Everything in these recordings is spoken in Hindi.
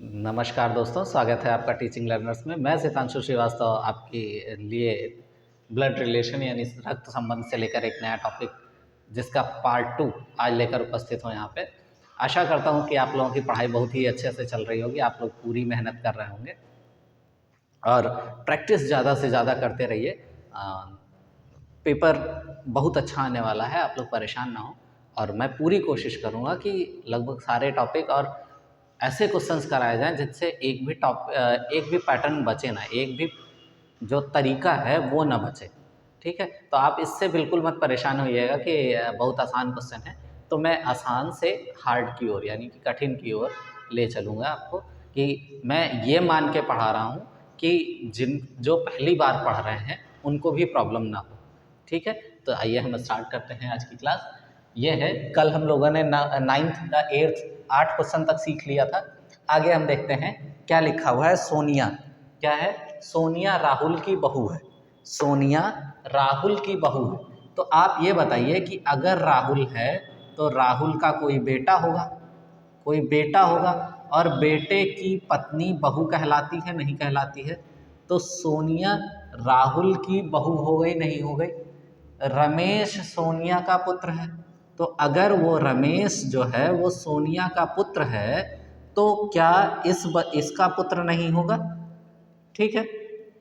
नमस्कार दोस्तों, स्वागत है आपका टीचिंग लर्नर्स में। मैं सितांशु श्रीवास्तव आपके लिए ब्लड रिलेशन यानी रक्त संबंध से लेकर एक नया टॉपिक जिसका पार्ट 2 आज लेकर उपस्थित हूँ यहाँ पे। आशा करता हूँ कि आप लोगों की पढ़ाई बहुत ही अच्छे से चल रही होगी, आप लोग पूरी मेहनत कर रहे होंगे और प्रैक्टिस ज़्यादा से ज़्यादा करते रहिए। पेपर बहुत अच्छा आने वाला है, आप लोग परेशान ना हो और मैं पूरी कोशिश करूँगा कि लगभग सारे टॉपिक और ऐसे क्वेश्चंस कराए जाएँ जिससे एक भी पैटर्न बचे ना, एक भी जो तरीका है वो ना बचे। ठीक है? तो आप इससे बिल्कुल मत परेशान होइएगा कि बहुत आसान क्वेश्चन है, तो मैं आसान से हार्ड की ओर यानी कि कठिन की ओर ले चलूँगा आपको कि मैं ये मान के पढ़ा रहा हूँ कि जो पहली बार पढ़ रहे हैं उनको भी प्रॉब्लम ना हो। ठीक है? तो आइए हम स्टार्ट करते हैं आज की क्लास। ये है, कल हम लोगों ने 9th का 8 क्वेश्चन तक सीख लिया था। आगे हम देखते हैं क्या लिखा हुआ है। सोनिया क्या है? सोनिया राहुल की बहू है। सोनिया राहुल की बहू है। तो आप ये बताइए कि अगर राहुल है तो राहुल का कोई बेटा होगा, कोई बेटा होगा और बेटे की पत्नी बहू कहलाती है, नहीं कहलाती है? तो सोनिया राहुल की बहू हो गई, नहीं हो गई? रमेश सोनिया का पुत्र है, तो अगर वो रमेश जो है वो सोनिया का पुत्र है तो क्या इसका पुत्र नहीं होगा? ठीक है।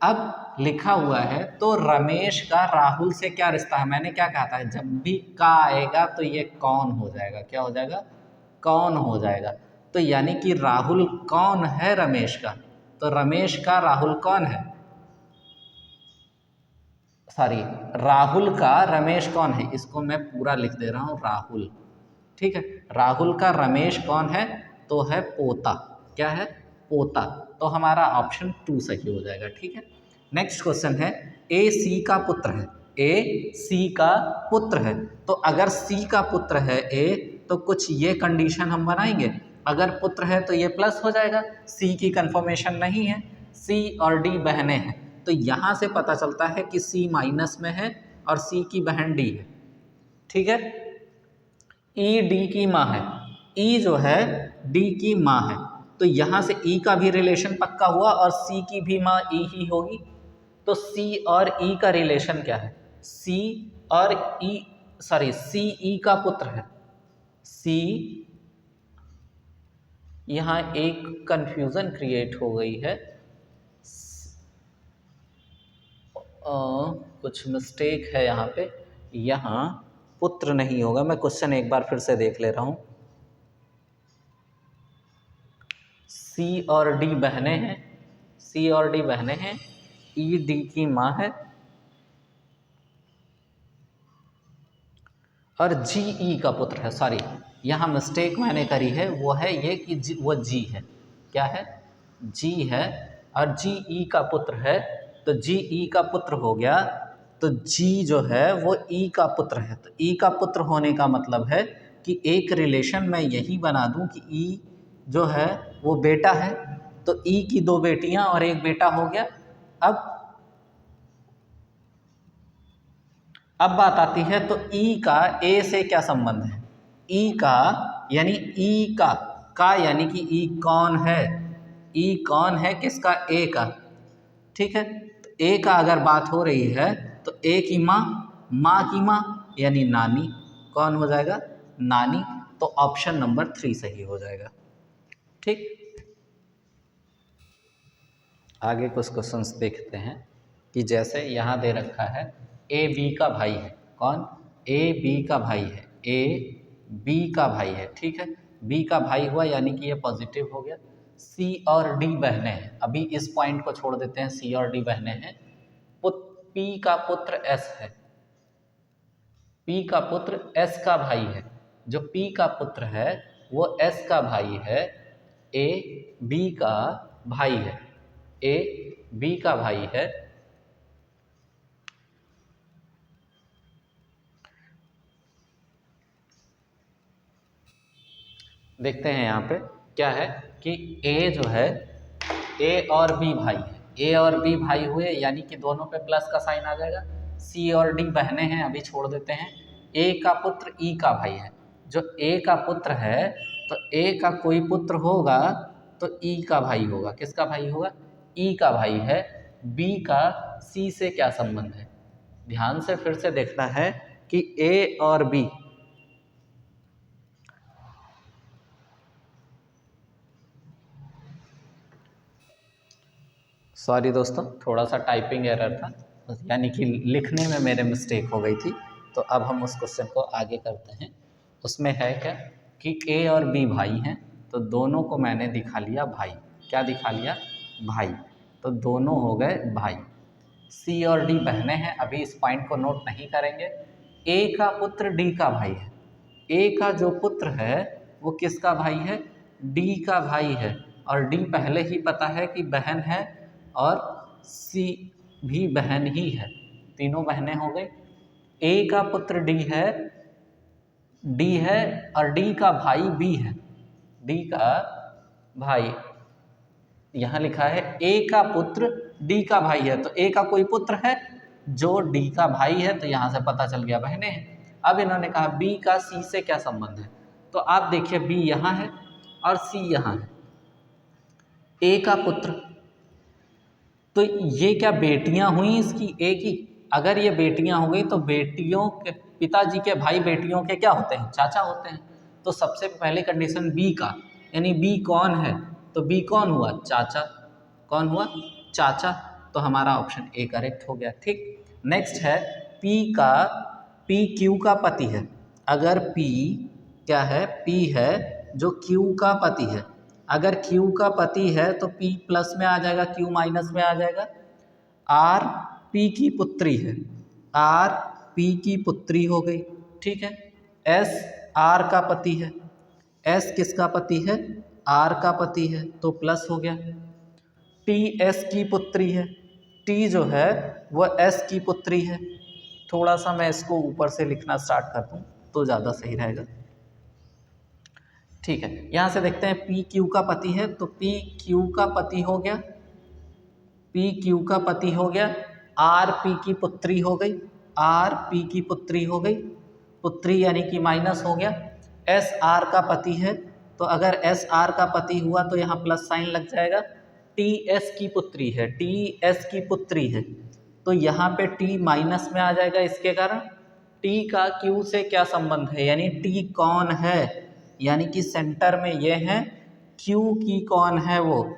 अब लिखा हुआ है तो रमेश का राहुल से क्या रिश्ता है? मैंने क्या कहा था, जब भी का आएगा तो ये कौन हो जाएगा? क्या हो जाएगा? कौन हो जाएगा। तो यानी कि राहुल कौन है रमेश का? तो रमेश का राहुल कौन है? सॉरी, राहुल का रमेश कौन है? इसको मैं पूरा लिख दे रहा हूँ, राहुल। ठीक है, राहुल का रमेश कौन है? तो है पोता। क्या है? पोता। तो हमारा ऑप्शन 2 सही हो जाएगा। ठीक है। नेक्स्ट क्वेश्चन है, ए सी का पुत्र है। ए सी का पुत्र है, तो अगर सी का पुत्र है ए, तो कुछ ये कंडीशन हम बनाएंगे। अगर पुत्र है तो ये प्लस हो जाएगा, सी की कंफर्मेशन नहीं है, सी और डी बहनें हैं, तो यहाँ से पता चलता है कि सी माइनस में है और सी की बहन डी है। ठीक है। ई डी की माँ है, ई जो है डी की माँ है, तो यहाँ से ई का भी रिलेशन पक्का हुआ और सी की भी माँ ई ही होगी। तो सी और ई का रिलेशन क्या है? सी और ई, सॉरी, सी ई का पुत्र है। सी, यहाँ एक कंफ्यूजन क्रिएट हो गई है, कुछ मिस्टेक है यहाँ पे। यहाँ पुत्र नहीं होगा, मैं क्वेश्चन एक बार फिर से देख ले रहा हूँ। सी और डी बहनें हैं, सी और डी बहनें हैं, ई डी की माँ है और जी ई का पुत्र है। सॉरी, यहाँ मिस्टेक मैंने करी है, वो है ये कि वो जी है। क्या है? जी है और जी ई का पुत्र है, तो जी ई का पुत्र हो गया, तो जी जो है वो ई का पुत्र है। तो ई का पुत्र होने का मतलब है कि एक रिलेशन मैं यही बना दूं कि ई जो है वो बेटा है, तो ई की 2 बेटियां और एक बेटा हो गया। अब बात आती है, तो ई का ए से क्या संबंध है? ई का यानी का यानी कि ई कौन है? ई कौन है किसका? ए का। ठीक है, तो ए का अगर बात हो रही है तो ए की माँ, माँ की माँ यानी नानी, कौन हो जाएगा? नानी। तो ऑप्शन नंबर 3 सही हो जाएगा। ठीक, आगे कुछ क्वेश्चंस देखते हैं कि जैसे यहाँ दे रखा है ए बी का भाई है। कौन? ए बी का भाई है, ए बी का भाई है। ठीक है, बी का भाई हुआ यानी कि ये पॉजिटिव हो गया। सी और डी बहनें हैं, अभी इस पॉइंट को छोड़ देते हैं, सी और डी बहनें हैं। पी का पुत्र एस है, पी का पुत्र एस का भाई है। जो पी का पुत्र है वो एस का भाई है, ए बी का भाई है, ए बी का भाई है। देखते हैं यहाँ पे क्या है कि ए जो है, ए और बी भाई है, ए और बी भाई हुए यानी कि दोनों पे प्लस का साइन आ जाएगा। सी और डी बहनें हैं, अभी छोड़ देते हैं। ए का पुत्र ई का भाई है, जो ए का पुत्र है तो ए का कोई पुत्र होगा तो ई का भाई होगा। किसका भाई होगा? ई का भाई है। बी का सी से क्या संबंध है? ध्यान से फिर से देखना है कि ए और बी, सॉरी दोस्तों, थोड़ा सा टाइपिंग एरर था, यानी कि लिखने में मेरे मिस्टेक हो गई थी। तो अब हम उस क्वेश्चन को आगे करते हैं। उसमें है क्या कि ए और बी भाई हैं, तो दोनों को मैंने दिखा लिया भाई। क्या दिखा लिया? भाई। तो दोनों हो गए भाई। सी और डी बहनें हैं, अभी इस पॉइंट को नोट नहीं करेंगे। ए का पुत्र डी का भाई है। ए का जो पुत्र है वो किसका भाई है? डी का भाई है। और डी पहले ही पता है कि बहन है, और सी भी बहन ही है, तीनों बहनें हो गई। ए का पुत्र डी है और डी का भाई बी है। डी का भाई, यहाँ लिखा है ए का पुत्र डी का भाई है, तो ए का कोई पुत्र है जो डी का भाई है, तो यहाँ से पता चल गया बहनें हैं। अब इन्होंने कहा बी का सी से क्या संबंध है, तो आप देखिए बी यहाँ है और सी यहाँ है। ए का पुत्र, तो ये क्या बेटियां हुई इसकी ए की? अगर ये बेटियां हो गई तो बेटियों के पिताजी के भाई बेटियों के क्या होते हैं? चाचा होते हैं। तो सबसे पहले कंडीशन बी का, यानी बी कौन है? तो बी कौन हुआ? चाचा। कौन हुआ? चाचा। तो हमारा ऑप्शन ए करेक्ट हो गया। ठीक, नेक्स्ट है पी क्यू का पति है। अगर पी क्या है? पी है जो क्यू का पति है। अगर Q का पति है तो P प्लस में आ जाएगा, Q माइनस में आ जाएगा। R P की पुत्री है, R P की पुत्री हो गई। ठीक है। S R का पति है। S किसका पति है? R का पति है, तो प्लस हो गया। T S की पुत्री है। T जो है वह S की पुत्री है। थोड़ा सा मैं इसको ऊपर से लिखना स्टार्ट कर दूं तो ज़्यादा सही रहेगा। ठीक है, यहाँ से देखते हैं पी क्यू का पति है, तो पी क्यू का पति हो गया, पी क्यू का पति हो गया। आर पी की पुत्री हो गई, आर पी की पुत्री हो गई, पुत्री यानी कि माइनस हो गया। एस आर का पति है, तो अगर एस आर का पति हुआ तो यहाँ प्लस साइन लग जाएगा। टी एस की पुत्री है, टी एस की पुत्री है, तो यहाँ पे टी माइनस में आ जाएगा। इसके कारण टी का क्यू से क्या संबंध है, यानी टी कौन है, यानी कि सेंटर में ये है, क्यू की कौन है वो।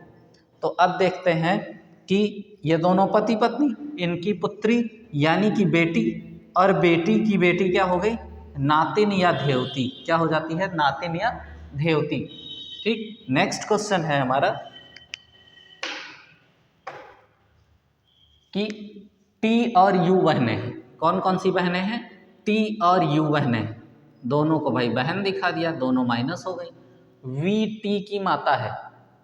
तो अब देखते हैं कि ये दोनों पति पत्नी, इनकी पुत्री यानी कि बेटी, और बेटी की बेटी क्या हो गई? नातिन या धेवती। क्या हो जाती है? नातिन या धेवती। ठीक, नेक्स्ट क्वेश्चन है हमारा कि टी और यू बहनें हैं। कौन कौन सी बहनें हैं? टी और यू बहनें हैं। दोनों को भाई बहन दिखा दिया, दोनों माइनस हो गई। वी टी की माता है।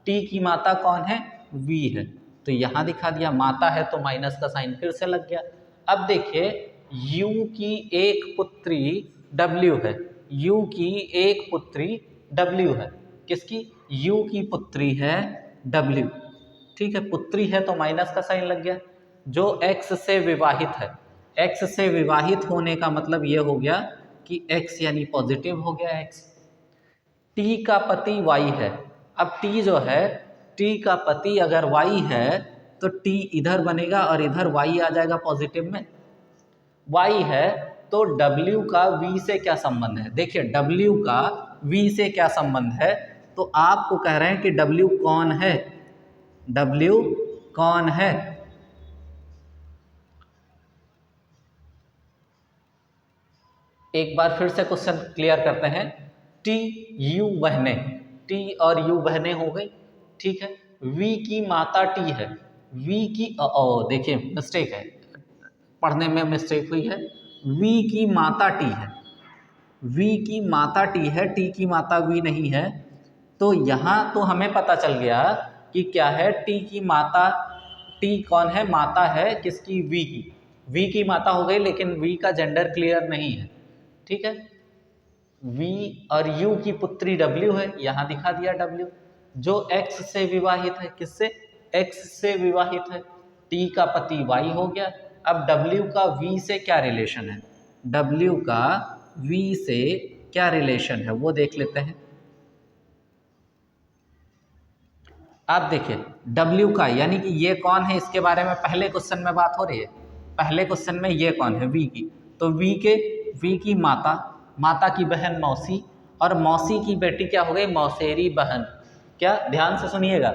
टी की माता कौन है? वी है, तो यहाँ दिखा दिया। माता है तो माइनस का साइन फिर से लग गया। अब देखिए यू की एक पुत्री डब्ल्यू है, यू की एक पुत्री डब्ल्यू है। किसकी? यू की पुत्री है डब्ल्यू। ठीक है, पुत्री है तो माइनस का साइन लग गया। जो एक्स से विवाहित है, एक्स से विवाहित होने का मतलब ये हो गया कि x यानी पॉजिटिव हो गया x। t का पति y है। अब t जो है, t का पति अगर y है तो t इधर बनेगा और इधर y आ जाएगा पॉजिटिव में। y है तो w का v से क्या संबंध है? देखिए w का v से क्या संबंध है, तो आपको कह रहे हैं कि w कौन है, w कौन है। एक बार फिर से क्वेश्चन क्लियर करते हैं। टी यू बहनें, टी और यू बहनें हो गई। ठीक है, वी की माता टी है, वी की देखिए मिस्टेक है, पढ़ने में मिस्टेक हुई है। वी की माता टी है, वी की माता टी है, टी की माता वी नहीं है। तो यहाँ तो हमें पता चल गया कि क्या है, टी की माता, टी कौन है? माता है किसकी? वी की। वी की माता हो गई, लेकिन वी का जेंडर क्लियर नहीं है। ठीक है, V और U की पुत्री W है, यहाँ दिखा दिया W, जो X से विवाहित है। किससे? X से विवाहित है। T का पति Y हो गया। अब W का V से क्या रिलेशन है, W का V से क्या रिलेशन है वो देख लेते हैं। आप देखिए W का यानी कि ये कौन है, इसके बारे में पहले क्वेश्चन में बात हो रही है। पहले क्वेश्चन में ये कौन है, V की, तो V की माता, माता की बहन मौसी, और मौसी की बेटी क्या हो गई, मौसेरी बहन। क्या, ध्यान से सुनिएगा,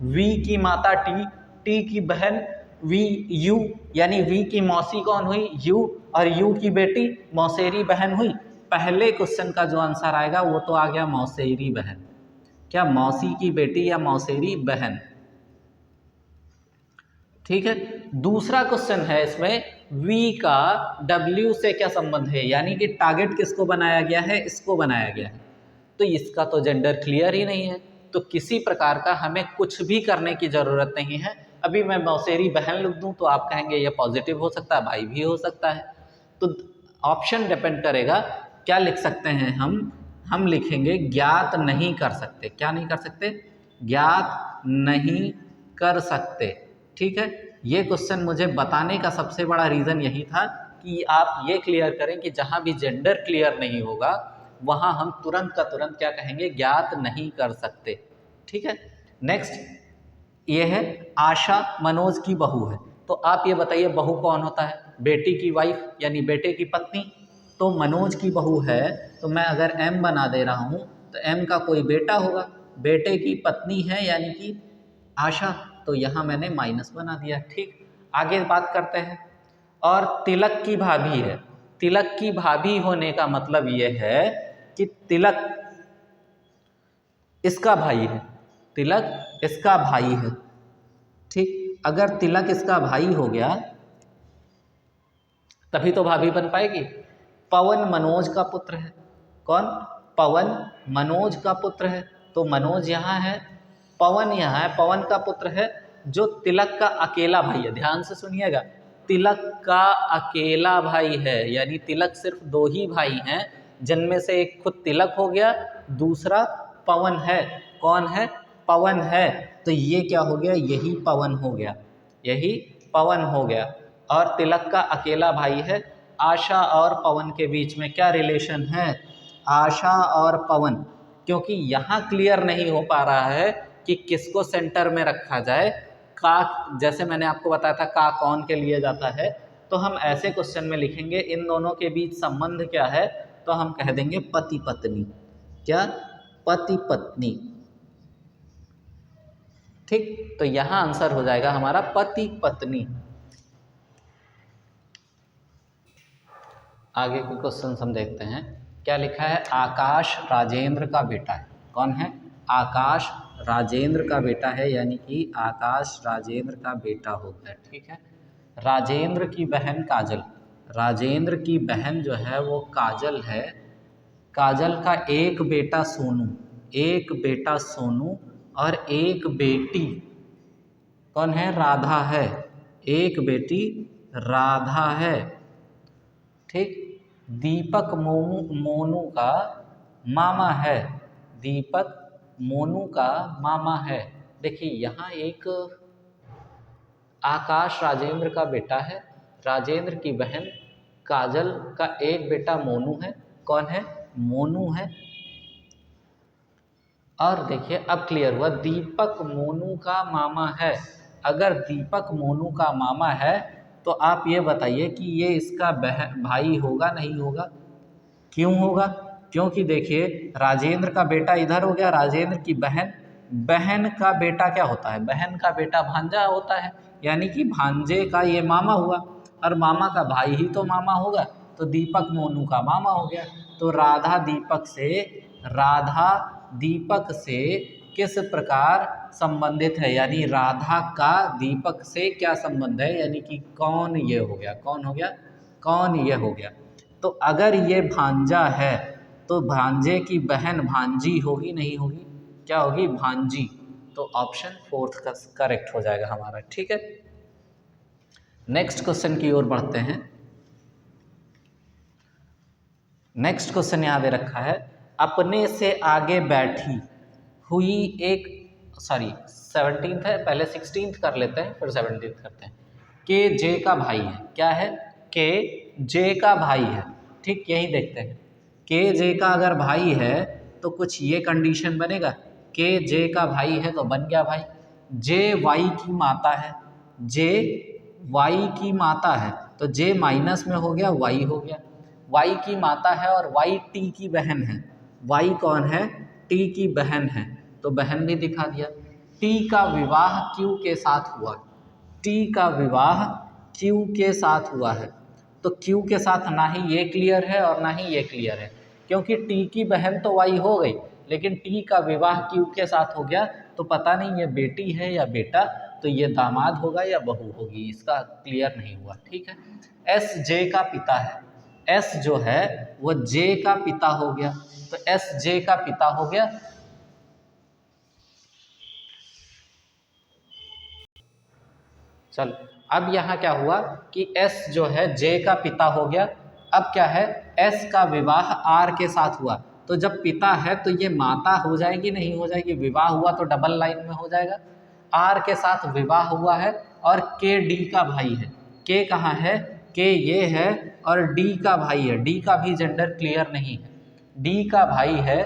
V की माता T की बहन U, यानी V की मौसी कौन हुई, U, और U की बेटी मौसेरी बहन हुई। पहले क्वेश्चन का जो आंसर आएगा वो तो आ गया मौसेरी बहन। क्या, मौसी की बेटी या मौसेरी बहन। ठीक है। दूसरा क्वेश्चन है इसमें, V का W से क्या संबंध है, यानी कि टारगेट किसको बनाया गया है, इसको बनाया गया है। तो इसका तो जेंडर क्लियर ही नहीं है, तो किसी प्रकार का हमें कुछ भी करने की ज़रूरत नहीं है। अभी मैं मौसेरी बहन लिख दूं तो आप कहेंगे ये पॉजिटिव हो सकता है, भाई भी हो सकता है। तो ऑप्शन डिपेंड करेगा। क्या लिख सकते हैं हम लिखेंगे ज्ञात नहीं कर सकते। क्या नहीं कर सकते, ज्ञात नहीं कर सकते। ठीक है। ये क्वेश्चन मुझे बताने का सबसे बड़ा रीज़न यही था कि आप ये क्लियर करें कि जहाँ भी जेंडर क्लियर नहीं होगा वहाँ हम तुरंत का तुरंत क्या कहेंगे, ज्ञात नहीं कर सकते। ठीक है। नेक्स्ट ये है, आशा मनोज की बहू है। तो आप ये बताइए बहू कौन होता है, बेटी की वाइफ यानी बेटे की पत्नी। तो मनोज की बहू है, तो मैं अगर M बना दे रहा हूँ तो M का कोई बेटा होगा, बेटे की पत्नी है यानी कि आशा, तो यहाँ मैंने माइनस बना दिया। ठीक, आगे बात करते हैं। और तिलक की भाभी है। तिलक की भाभी होने का मतलब ये है कि तिलक इसका भाई है, तिलक इसका भाई है। ठीक, अगर तिलक इसका भाई हो गया तभी तो भाभी बन पाएगी। पवन मनोज का पुत्र है। कौन, पवन मनोज का पुत्र है। तो मनोज यहाँ है, पवन यहाँ है, पवन का पुत्र है जो तिलक का अकेला भाई है। ध्यान से सुनिएगा, तिलक का अकेला भाई है, यानी तिलक सिर्फ दो ही भाई हैं, जिनमें से एक खुद तिलक हो गया, दूसरा पवन है। कौन है, पवन है। तो ये क्या हो गया, यही पवन हो गया, यही पवन हो गया। और तिलक का अकेला भाई है। आशा और पवन के बीच में क्या रिलेशन है, आशा और पवन, क्योंकि यहाँ क्लियर नहीं हो पा रहा है कि किसको सेंटर में रखा जाए। का, जैसे मैंने आपको बताया था का कौन के लिए जाता है, तो हम ऐसे क्वेश्चन में लिखेंगे इन दोनों के बीच संबंध क्या है, तो हम कह देंगे पति पत्नी। क्या, पति पत्नी। ठीक, तो यहाँ आंसर हो जाएगा हमारा पति पत्नी। आगे के क्वेश्चन हम देखते हैं। क्या लिखा है, आकाश राजेंद्र का बेटा है। कौन है, आकाश राजेंद्र का बेटा है, यानी कि आकाश राजेंद्र का बेटा होता है। ठीक है। राजेंद्र की बहन काजल, राजेंद्र की बहन जो है वो काजल है। काजल का एक बेटा सोनू, एक बेटा सोनू, और एक बेटी कौन है, राधा है। एक बेटी राधा है। ठीक, दीपक मोनू का मामा है, दीपक मोनू का मामा है। देखिए यहाँ एक आकाश राजेंद्र का बेटा है, राजेंद्र की बहन काजल का एक बेटा मोनू है। कौन है, मोनू है। और देखिए अब क्लियर हुआ, दीपक मोनू का मामा है। अगर दीपक मोनू का मामा है तो आप ये बताइए कि ये इसका भाई होगा नहीं होगा। क्यों होगा, क्योंकि देखिए राजेंद्र का बेटा इधर हो गया, राजेंद्र की बहन, बहन का बेटा क्या होता है, बहन का बेटा भांजा होता है, यानी कि भांजे का ये मामा हुआ, और मामा का भाई ही तो मामा होगा, तो दीपक मोनू का मामा हो गया। तो राधा दीपक से किस प्रकार संबंधित है, यानी राधा का दीपक से क्या संबंध है, यानी कि कौन ये हो गया, कौन हो गया, कौन ये हो गया। तो अगर ये भांजा है तो भांजे की बहन भांजी होगी नहीं होगी, क्या होगी, भांजी। तो ऑप्शन 4 का करेक्ट हो जाएगा हमारा। ठीक है। नेक्स्ट क्वेश्चन की ओर बढ़ते हैं। नेक्स्ट क्वेश्चन यहाँ दे रखा है, अपने से आगे बैठी हुई एक, सॉरी 17th है, पहले 16th कर लेते हैं फिर 17th करते हैं। के जे का भाई है। क्या है, के जे का भाई है। ठीक, यही देखते हैं। के जे का अगर भाई है तो कुछ ये कंडीशन बनेगा, के जे का भाई है तो बन गया भाई। जे वाई की माता है, जे वाई की माता है तो जे माइनस में हो गया, वाई हो गया। वाई की माता है और वाई टी की बहन है। वाई कौन है? टी की बहन है, तो बहन भी दिखा दिया। टी का विवाह क्यू के साथ हुआ, टी का विवाह क्यू के साथ हुआ है, तो क्यू के साथ ना ही ये क्लियर है और ना ही ये क्लियर है, क्योंकि टी की बहन तो वाई हो गई, लेकिन टी का विवाह क्यू के साथ हो गया, तो पता नहीं ये बेटी है या बेटा, तो ये दामाद होगा या बहू होगी, इसका क्लियर नहीं हुआ। ठीक है, एस जे का पिता है, एस जो है वो जे का पिता हो गया, तो एस जे का पिता हो गया। चल, अब यहाँ क्या हुआ कि S जो है J का पिता हो गया। अब क्या है, S का विवाह R के साथ हुआ, तो जब पिता है तो ये माता हो जाएगी, नहीं हो जाएगी? विवाह हुआ तो डबल लाइन में हो जाएगा। R के साथ विवाह हुआ है और K D का भाई है। K कहाँ है? K ये है और D का भाई है। D का भी जेंडर क्लियर नहीं है। D का भाई है,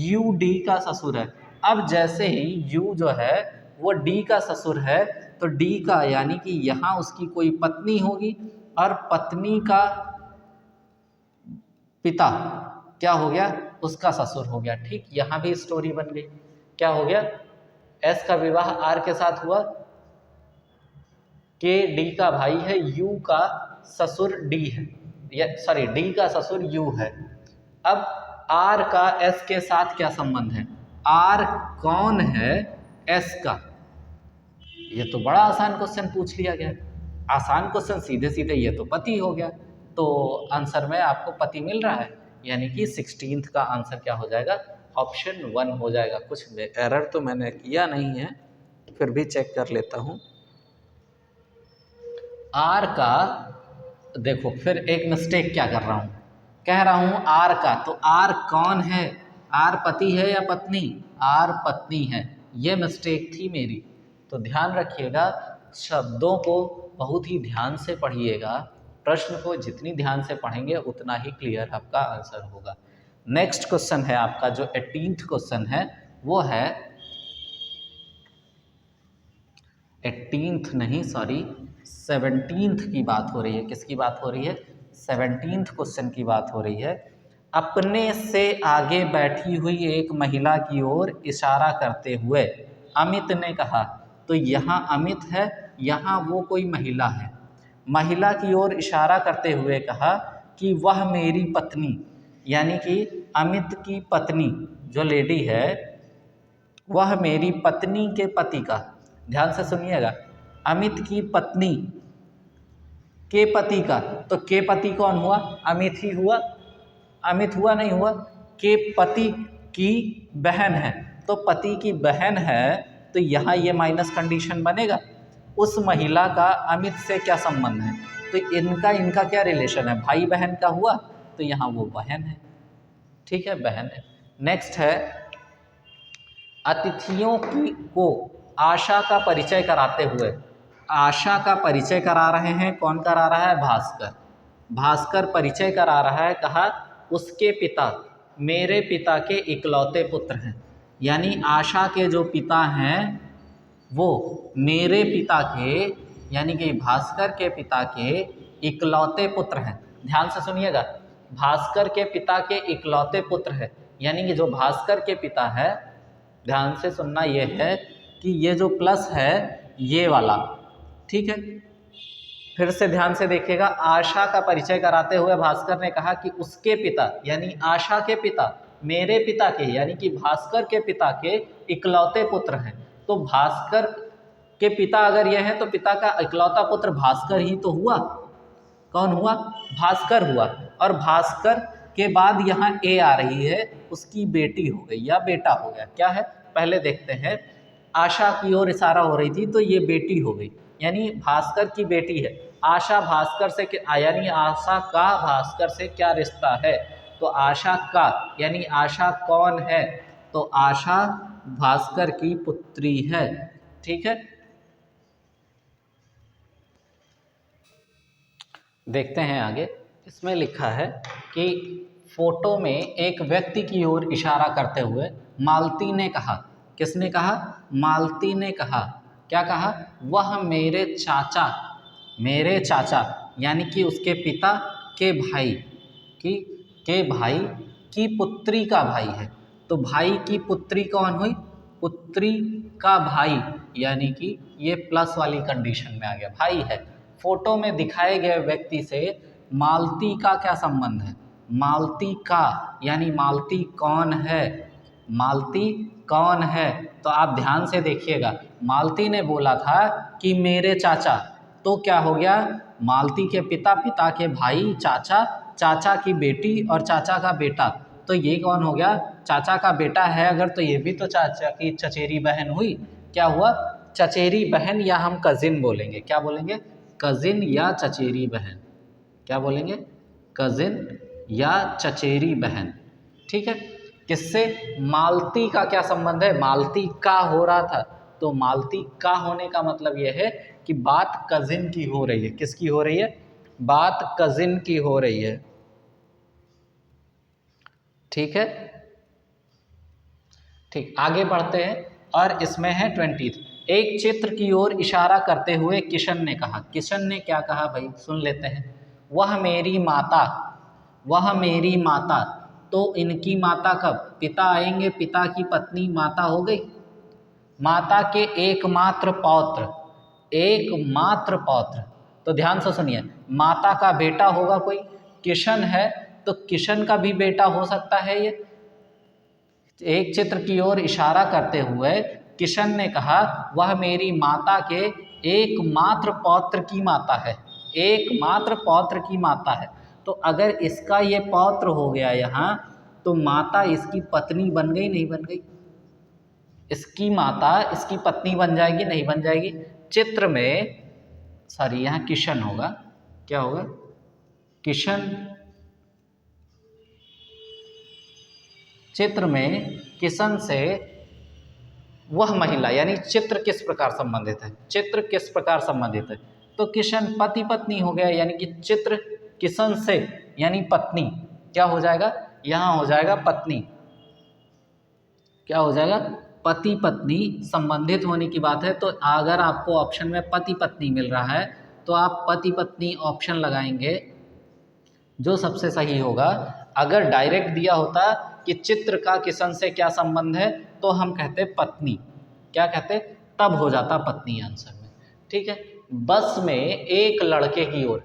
U D का ससुर है। अब जैसे ही U जो है वो D का ससुर है, तो D का यानी कि यहाँ उसकी कोई पत्नी होगी और पत्नी का पिता क्या हो गया? उसका ससुर हो गया। ठीक, यहाँ भी स्टोरी बन गई। क्या हो गया? S का विवाह R के साथ हुआ, K D का भाई है, U का ससुर D है, या सॉरी D का ससुर U है। अब R का S के साथ क्या संबंध है? R कौन है S का? ये तो बड़ा आसान क्वेश्चन पूछ लिया गया। आसान क्वेश्चन, सीधे सीधे ये तो पति हो गया, तो आंसर में आपको पति मिल रहा है, यानी कि 16th का आंसर क्या हो जाएगा? ऑप्शन 1 हो जाएगा। कुछ एरर तो मैंने किया नहीं है, फिर भी चेक कर लेता हूँ। आर का देखो, फिर एक मिस्टेक क्या कर रहा हूँ, कह रहा हूँ आर का, तो आर कौन है? आर पति है या पत्नी? आर पत्नी है, ये मिस्टेक थी मेरी। तो ध्यान रखिएगा, शब्दों को बहुत ही ध्यान से पढ़िएगा, प्रश्न को जितनी ध्यान से पढ़ेंगे उतना ही क्लियर आपका आंसर होगा। नेक्स्ट क्वेश्चन है आपका जो 18th क्वेश्चन है, वो है 18th नहीं, सॉरी 17th की बात हो रही है। किसकी बात हो रही है? 17th क्वेश्चन की बात हो रही है। अपने से आगे बैठी हुई एक महिला की ओर इशारा करते हुए अमित ने कहा, तो यहाँ अमित है, यहाँ वो कोई महिला है। महिला की ओर इशारा करते हुए कहा कि वह मेरी पत्नी, यानी कि अमित की पत्नी जो लेडी है, वह मेरी पत्नी के पति का, ध्यान से सुनिएगा, अमित की पत्नी के पति का, तो के पति कौन हुआ? अमित ही हुआ। अमित हुआ नहीं हुआ? के पति की बहन है, तो पति की बहन है, तो यहाँ ये माइनस कंडीशन बनेगा। उस महिला का अमित से क्या संबंध है? तो इनका क्या रिलेशन है? भाई बहन का हुआ, तो यहाँ वो बहन है। ठीक है, बहन है। नेक्स्ट है, अतिथियों को आशा का परिचय कराते हुए, आशा का परिचय करा रहे हैं, कौन करा रहा है? भास्कर। भास्कर परिचय करा रहा है, कहा उसके पिता मेरे पिता के इकलौते पुत्र हैं, यानी आशा के जो पिता हैं वो मेरे पिता के, यानी कि भास्कर के पिता के इकलौते पुत्र हैं। ध्यान से सुनिएगा, भास्कर के पिता के इकलौते पुत्र हैं, यानी कि जो भास्कर के पिता है, ध्यान से सुनना, ये है कि ये जो प्लस है ये वाला, ठीक है। फिर से ध्यान से देखिएगा, आशा का परिचय कराते हुए भास्कर ने कहा कि उसके पिता, यानी आशा के पिता मेरे पिता के, यानी कि भास्कर के पिता के इकलौते पुत्र हैं। तो भास्कर के पिता अगर यह है, तो पिता का इकलौता पुत्र भास्कर ही तो हुआ। कौन हुआ? भास्कर हुआ। और भास्कर के बाद यहाँ ए आ रही है, उसकी बेटी हो गई या बेटा हो गया। क्या है, पहले देखते हैं। आशा की ओर इशारा हो रही थी, तो ये बेटी हो गई, यानी भास्कर की बेटी है। आशा भास्कर से, यानी आशा का भास्कर से क्या रिश्ता है? तो आशा का, यानी आशा कौन है? तो आशा भास्कर की पुत्री है। ठीक है, देखते हैं आगे। इसमें लिखा है कि फोटो में एक व्यक्ति की ओर इशारा करते हुए मालती ने कहा, किसने कहा? मालती ने कहा। क्या कहा? वह मेरे चाचा यानी कि उसके पिता के भाई की पुत्री का भाई है। तो भाई की पुत्री कौन हुई? पुत्री का भाई, यानी कि ये प्लस वाली कंडीशन में आ गया, भाई है। फोटो में दिखाए गए व्यक्ति से मालती का क्या संबंध है? मालती का यानी मालती कौन है? मालती कौन है? तो आप ध्यान से देखिएगा, मालती ने बोला था कि मेरे चाचा, तो क्या हो गया? मालती के पिता, पिता के भाई, चाचा, चाचा की बेटी और चाचा का बेटा। तो ये कौन हो गया? चाचा का बेटा है अगर, तो ये भी तो चाचा की चचेरी बहन हुई। क्या हुआ? चचेरी बहन, या हम कजिन बोलेंगे। क्या बोलेंगे? कजिन या चचेरी बहन। क्या बोलेंगे? कजिन या चचेरी बहन। ठीक है। किससे? मालती का क्या संबंध है? मालती का हो रहा था, तो मालती का होने का मतलब यह है कि बात कजिन की हो रही है। किसकी हो रही है? बात कजिन की हो रही है। ठीक है, ठीक, आगे बढ़ते हैं। और इसमें है 20। एक चित्र की ओर इशारा करते हुए किशन ने कहा। किशन ने क्या कहा भाई? सुन लेते हैं। वह मेरी माता, वह मेरी माता। तो इनकी माता कब? पिता आएंगे, पिता की पत्नी माता हो गई। माता के एकमात्र पौत्र, एकमात्र पौत्र। तो ध्यान से सुनिए, माता का बेटा होगा कोई, किशन है, तो किशन का भी बेटा हो सकता है ये। एक चित्र की ओर इशारा करते हुए किशन ने कहा, वह मेरी माता के एकमात्र पौत्र की माता है। एकमात्र पौत्र की माता है। तो अगर इसका ये पौत्र हो गया यहाँ, तो माता इसकी पत्नी बन गई, नहीं बन गई? इसकी माता इसकी पत्नी बन जाएगी, नहीं बन जाएगी? चित्र में, सॉरी यहाँ किशन होगा, क्या होगा? किशन। चित्र में किशन से वह महिला, यानी चित्र किस प्रकार संबंधित है? चित्र किस प्रकार संबंधित है? तो किशन पति पत्नी हो गया, यानी कि चित्र किशन से, यानी पत्नी। क्या हो जाएगा? यहाँ हो जाएगा पत्नी। क्या हो जाएगा? पति पत्नी संबंधित होने की बात है। तो अगर आपको ऑप्शन में पति पत्नी मिल रहा है, तो आप पति पत्नी ऑप्शन लगाएंगे, जो सबसे सही होगा। अगर डायरेक्ट दिया होता कि चित्र का किशन से क्या संबंध है, तो हम कहते पत्नी। क्या कहते? तब हो जाता पत्नी आंसर में। ठीक है। बस में एक लड़के की ओर,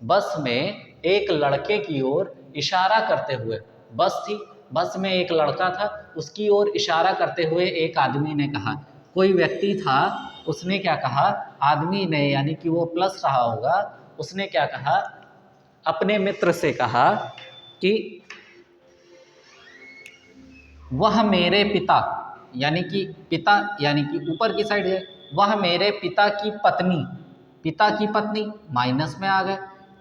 बस में एक लड़के की ओर इशारा करते हुए, बस थी, बस में एक लड़का था, उसकी ओर इशारा करते हुए एक आदमी ने कहा। कोई व्यक्ति था, उसने क्या कहा? आदमी ने, यानी कि वो प्लस रहा होगा, उसने क्या कहा? अपने मित्र से कहा कि वह मेरे पिता, यानी कि पिता, यानी कि ऊपर की साइड है, वह मेरे पिता की पत्नी, पिता की पत्नी माइनस में आ गए,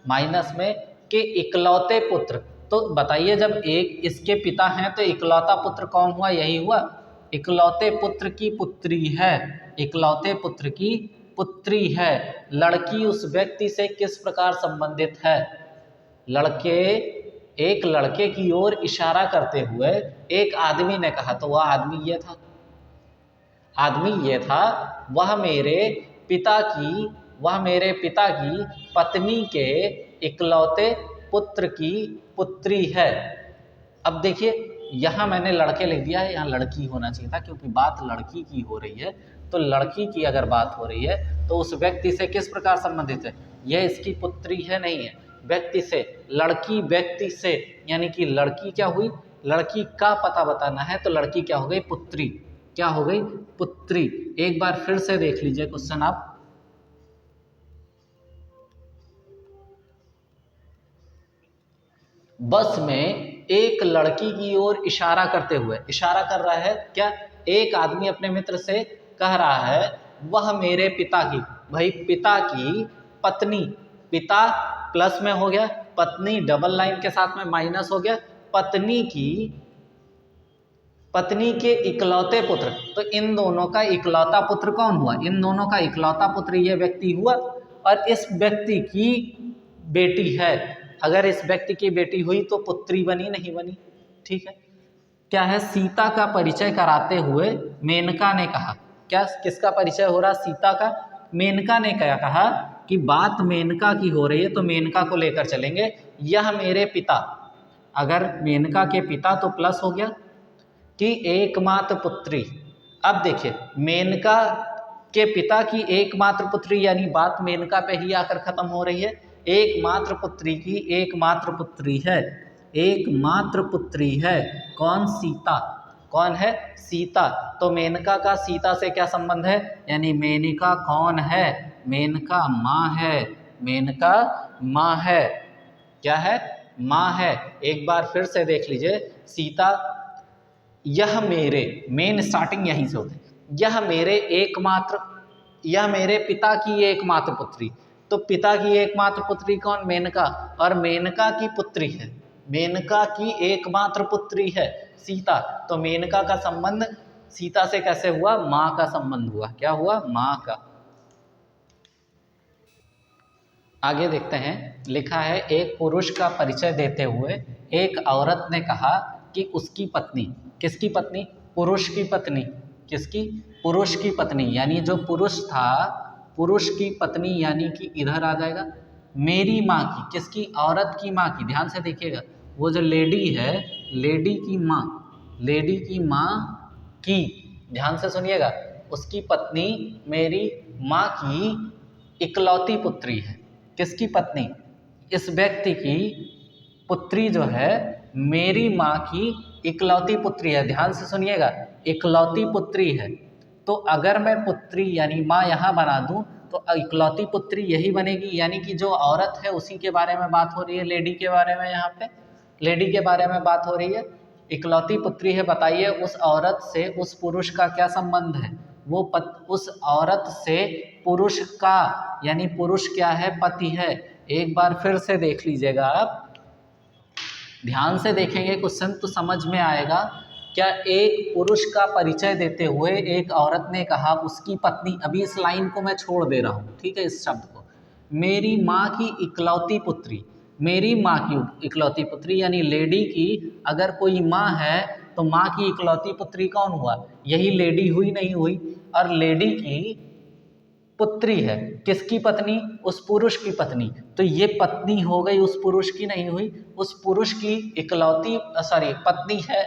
माइनस में के इकलौते पुत्र। तो बताइए, जब एक इसके पिता हैं तो इकलौता पुत्र कौन हुआ? यही हुआ। इकलौते पुत्र की पुत्री है, इकलौते पुत्र की पुत्री है। लड़की उस व्यक्ति से किस प्रकार संबंधित है? एक लड़के की ओर इशारा करते हुए एक आदमी ने कहा, तो वह आदमी ये था, आदमी ये था, वह मेरे पिता की पत्नी के इकलौते पुत्र की पुत्री है। अब देखिए, यहाँ मैंने लड़के लिख दिया है, यहाँ लड़की होना चाहिए था, क्योंकि बात लड़की की हो रही है। तो लड़की की अगर बात हो रही है, तो उस व्यक्ति से किस प्रकार संबंधित है? यह इसकी पुत्री है, नहीं है? व्यक्ति से, लड़की व्यक्ति से, यानी कि लड़की क्या हुई? लड़की का पता बताना है, तो लड़की क्या हो गई? पुत्री। क्या हो गई? पुत्री। एक बार फिर से देख लीजिए क्वेश्चन आप। बस में एक लड़की की ओर इशारा करते हुए, इशारा कर रहा है क्या? एक आदमी अपने मित्र से कह रहा है, वह मेरे पिता की, भाई पिता की पत्नी, पिता प्लस में हो गया, पत्नी डबल लाइन के साथ में माइनस हो गया, पत्नी के इकलौते पुत्र। तो इन दोनों का इकलौता पुत्र कौन हुआ? इन दोनों का इकलौता पुत्र ये व्यक्ति हुआ, और इस व्यक्ति की बेटी है। अगर इस व्यक्ति की बेटी हुई तो पुत्री बनी, नहीं बनी? ठीक है। क्या है, सीता का परिचय कराते हुए मेनका ने कहा, क्या किसका परिचय हो रहा, सीता का। मेनका ने क्या कहा कि बात मेनका की हो रही है तो मेनका को लेकर चलेंगे। यह मेरे पिता, अगर मेनका के पिता तो प्लस हो गया कि एकमात्र पुत्री। अब देखिए मेनका के पिता की एकमात्र पुत्री, यानी बात मेनका पे ही आकर खत्म हो रही है। एकमात्र पुत्री की एकमात्र पुत्री है, एकमात्र पुत्री है कौन, सीता। कौन है, सीता। तो मेनका का सीता से क्या संबंध है, यानी मेनका कौन है, मेनका माँ है, मेनका माँ है, क्या है, माँ है। एक बार फिर से देख लीजिए, सीता, यह मेरे, मेन स्टार्टिंग यहीं से होती है, यह मेरे पिता की एकमात्र पुत्री। तो पिता की एकमात्र पुत्री कौन, मेनका, और मेनका की पुत्री है, मेनका की एकमात्र पुत्री है सीता। तो मेनका का संबंध सीता से कैसे हुआ, माँ का संबंध हुआ, क्या हुआ, माँ का। आगे देखते हैं, लिखा है एक पुरुष का परिचय देते हुए एक औरत ने कहा कि उसकी पत्नी, किसकी पत्नी, पुरुष की पत्नी, किसकी, पुरुष की पत्नी, यानी जो पुरुष था, पुरुष की पत्नी, यानी कि इधर आ जाएगा मेरी माँ की, किसकी, औरत की माँ की। ध्यान से देखिएगा, वो जो लेडी है, लेडी की माँ, लेडी की माँ की, ध्यान से सुनिएगा, उसकी पत्नी मेरी माँ की इकलौती पुत्री है। किसकी पत्नी, इस व्यक्ति की पुत्री जो है मेरी माँ की इकलौती पुत्री है। ध्यान से सुनिएगा, इकलौती पुत्री है। तो अगर मैं पुत्री यानी माँ यहाँ बना दूँ तो इकलौती पुत्री यही बनेगी, यानी कि जो औरत है उसी के बारे में बात हो रही है, लेडी के बारे में, यहाँ पे लेडी के बारे में बात हो रही है, इकलौती पुत्री है। बताइए उस औरत से उस पुरुष का क्या संबंध है, वो उस औरत से पुरुष का, यानी पुरुष क्या है, पति है। एक बार फिर से देख लीजिएगा, आप ध्यान से देखेंगे क्वेश्चन तो समझ में आएगा। क्या एक पुरुष का परिचय देते हुए एक औरत ने कहा उसकी पत्नी, अभी इस लाइन को मैं छोड़ दे रहा हूँ, ठीक है, इस शब्द को, मेरी माँ की इकलौती पुत्री, मेरी माँ की इकलौती पुत्री, यानी लेडी की अगर कोई माँ है तो माँ की इकलौती पुत्री कौन हुआ, यही लेडी हुई, नहीं हुई। और लेडी की पुत्री है, किसकी पत्नी, उस पुरुष की पत्नी। तो ये पत्नी हो गई, उस पुरुष की नहीं हुई, उस पुरुष की इकलौती पत्नी है।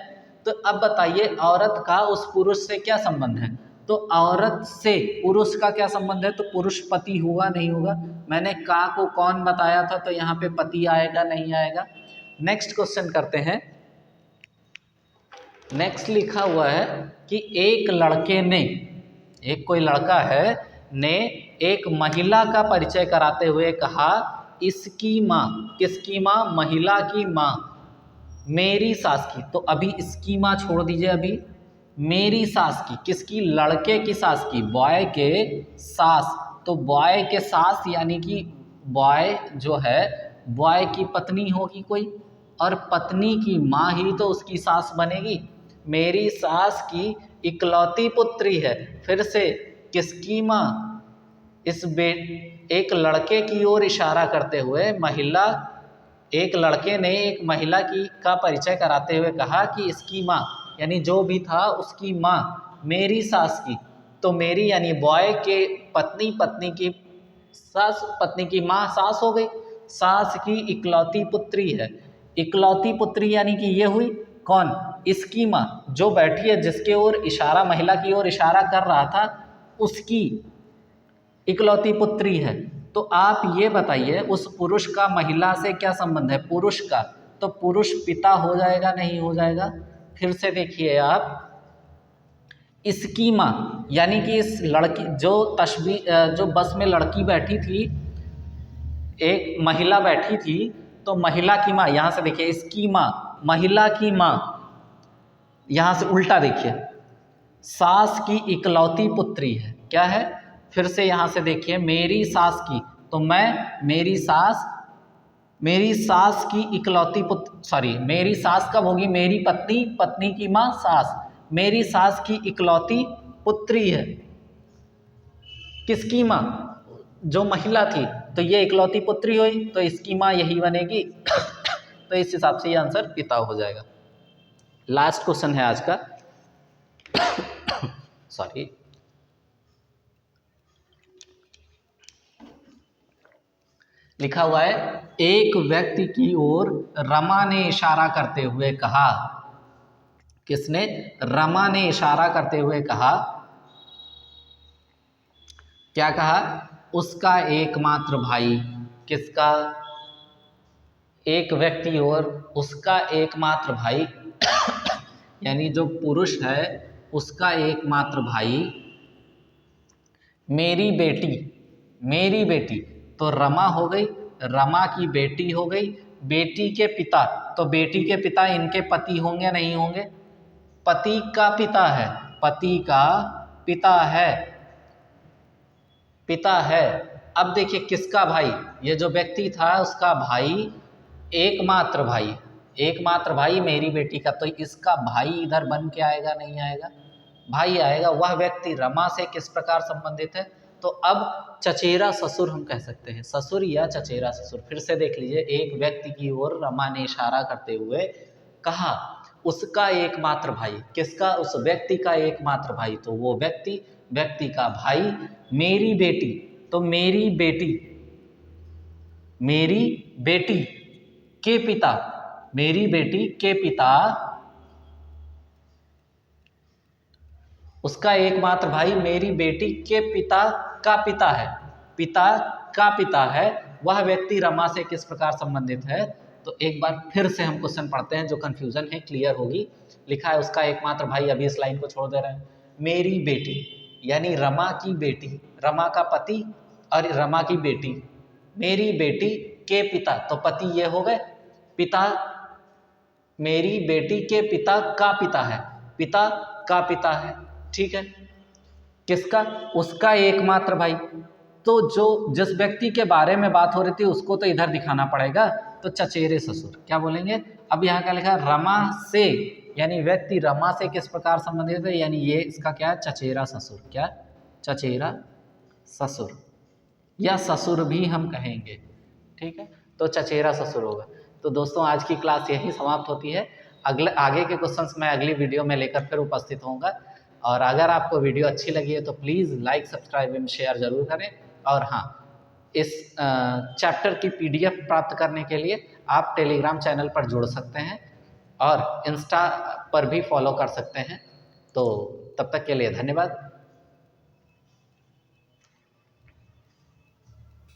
तो अब बताइए औरत का उस पुरुष से क्या संबंध है, तो औरत से पुरुष का क्या संबंध है, तो पुरुष पति हुआ, नहीं होगा। मैंने का को कौन बताया था, तो यहाँ पे पति आएगा, नहीं आएगा। नेक्स्ट क्वेश्चन करते हैं। नेक्स्ट लिखा हुआ है कि एक लड़के ने, एक कोई लड़का है, ने एक महिला का परिचय कराते हुए कहा इसकी माँ, किसकी माँ, महिला की माँ, मेरी सास की। तो अभी इसकी माँ छोड़ दीजिए, अभी मेरी सास की, किसकी, लड़के की सास की, बॉय के सास। तो बॉय के सास यानी कि बॉय जो है, बॉय की पत्नी होगी कोई, और पत्नी की माँ ही तो उसकी सास बनेगी। मेरी सास की इकलौती पुत्री है, फिर से किसकी माँ, एक लड़के की ओर इशारा करते हुए महिला, एक लड़के ने एक महिला की का परिचय कराते हुए कहा कि इसकी माँ, यानी जो भी था उसकी माँ, मेरी सास की। तो मेरी यानी बॉय के पत्नी, पत्नी की सास, पत्नी की माँ सास हो गई, सास की इकलौती पुत्री है। इकलौती पुत्री यानी कि ये हुई कौन, इसकी माँ, जो बैठी है, जिसके ओर इशारा, महिला की ओर इशारा कर रहा था, उसकी इकलौती पुत्री है। तो आप ये बताइए उस पुरुष का महिला से क्या संबंध है, पुरुष का, तो पुरुष पिता हो जाएगा, नहीं हो जाएगा। फिर से देखिए आप, इसकी माँ यानी कि इस लड़की, जो बस में लड़की बैठी थी, एक महिला बैठी थी, तो महिला की माँ, यहाँ से देखिए इसकी माँ, महिला की माँ, यहाँ से उल्टा देखिए, सास की इकलौती पुत्री है, क्या है, फिर से यहाँ से देखिए मेरी सास की, तो मैं मेरी सास की इकलौती मेरी सास कब होगी, मेरी पत्नी, पत्नी की माँ सास, मेरी सास की इकलौती पुत्री है, किसकी माँ, जो महिला थी, तो ये इकलौती पुत्री हुई, तो इसकी माँ यही बनेगी। तो इस हिसाब से ये आंसर पिता हो जाएगा। लास्ट क्वेश्चन है आज का। सॉरी, लिखा हुआ है, एक व्यक्ति की ओर रमा ने इशारा करते हुए कहा। किसने? रमा ने इशारा करते हुए कहा। क्या कहा? उसका एकमात्र भाई। किसका? एक व्यक्ति और उसका एकमात्र भाई यानी जो पुरुष है उसका एकमात्र भाई, मेरी बेटी, मेरी बेटी, तो रमा हो गई, रमा की बेटी हो गई, बेटी के पिता, तो बेटी के पिता इनके पति होंगे नहीं होंगे? पति का पिता है, पति का पिता है, पिता है। अब देखिए किसका भाई? ये जो व्यक्ति था उसका भाई, एकमात्र भाई, एकमात्र भाई मेरी बेटी का, तो इसका भाई इधर बन के आएगा नहीं आएगा? भाई आएगा। वह व्यक्ति रमा से किस प्रकार संबंधित है? तो अब चचेरा ससुर हम कह सकते हैं, ससुर या चचेरा ससुर। फिर से देख लीजिए, एक व्यक्ति की ओर रमा ने इशारा करते हुए कहा, उसका एकमात्र भाई। किसका? उस व्यक्ति का एकमात्र भाई, तो वो व्यक्ति, व्यक्ति का भाई, मेरी बेटी, तो मेरी बेटी, मेरी बेटी के पिता, मेरी बेटी के पिता, उसका एकमात्र भाई मेरी बेटी के पिता का पिता है, पिता का पिता है। वह व्यक्ति रमा से किस प्रकार संबंधित है? तो एक बार फिर से हम क्वेश्चन पढ़ते हैं, जो कंफ्यूजन है क्लियर होगी। लिखा है उसका एकमात्र भाई, अभी इस लाइन को छोड़ दे रहे हैं, मेरी बेटी यानी रमा की बेटी, रमा का पति और रमा की बेटी, मेरी बेटी के पिता, तो पति ये हो गए, पिता, मेरी बेटी के पिता का पिता है, पिता का पिता है, ठीक है। किसका? उसका एकमात्र भाई। तो जो जिस व्यक्ति के बारे में बात हो रही थी उसको तो इधर दिखाना पड़ेगा, तो चचेरे ससुर क्या बोलेंगे? अब यहाँ क्या लिखा? रमा से, यानी व्यक्ति रमा से किस प्रकार संबंधित है, यानी ये इसका क्या है? चचेरा ससुर। क्या? चचेरा ससुर, या ससुर भी हम कहेंगे, ठीक है। तो चचेरा ससुर होगा। तो दोस्तों आज की क्लास यही समाप्त होती है। अगले आगे के क्वेश्चंस मैं अगली वीडियो में लेकर फिर उपस्थित होऊंगा। और अगर आपको वीडियो अच्छी लगी है तो प्लीज़ लाइक, सब्सक्राइब एवं शेयर ज़रूर करें। और हाँ, इस चैप्टर की PDF प्राप्त करने के लिए आप टेलीग्राम चैनल पर जुड़ सकते हैं और इंस्टा पर भी फॉलो कर सकते हैं। तो तब तक के लिए धन्यवाद।